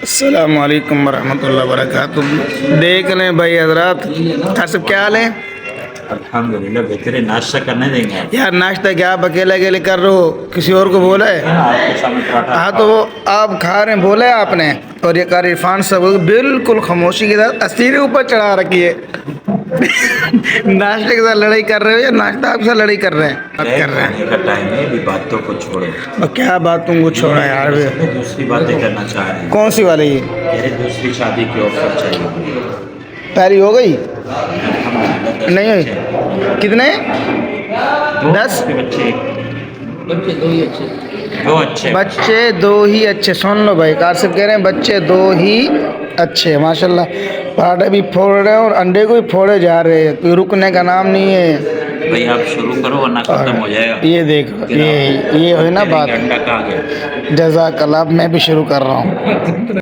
अस्सलाम वालेकुम वरहमतुल्लाहि वबरकातुहू। देख लें भाई हजरात, सब क्या हाल है? अल्हम्दुलिल्लाह बेहतरीन। नाश्ता करने देंगे यार नाश्ता क्या आप अकेले अकेले कर रहे हो? किसी और को बोला है? आपके सामने पराठा हाँ तो वो आप खा रहे हैं, बोला है आपने। और ये कार इरफान साहब बिल्कुल खामोशी के साथ अस्तीरे ऊपर चढ़ा रखी है। नाश्ते के साथ लड़ाई कर रहे हो या नाश्ता आपके साथ लड़ाई कर रहे हैं? बात कर रहे हैं खाने का टाइम है, अभी बातों को छोड़ो। और क्या बात तुमको छोड़ा यार? मैं दूसरी बातें करना चाह रहे हैं। कौन सी वाली? ये कह रहे दूसरी शादी की ऑफर चाहिए। पहली हो गई? अल्हम्दुलिल्लाह, नहीं हुई? कितने? दो 10? आपके बच्चे दो अच्छे बच्चे दो ही अच्छे। सुन लो भाई, कासिफ कह रहे हैं बच्चे दो ही अच्छे। माशाल्लाह पराठे भी फोड़ रहे हैं और अंडे को भी फोड़े जा रहे हैं, तो रुकने का नाम नहीं है। भाई आप शुरू करो वरना खत्म हो जाएगा। ये देखो, ये है ना बात। अंडा कहाँ गया? जज़ाकल्लाह, मैं भी शुरू कर रहा हूँ।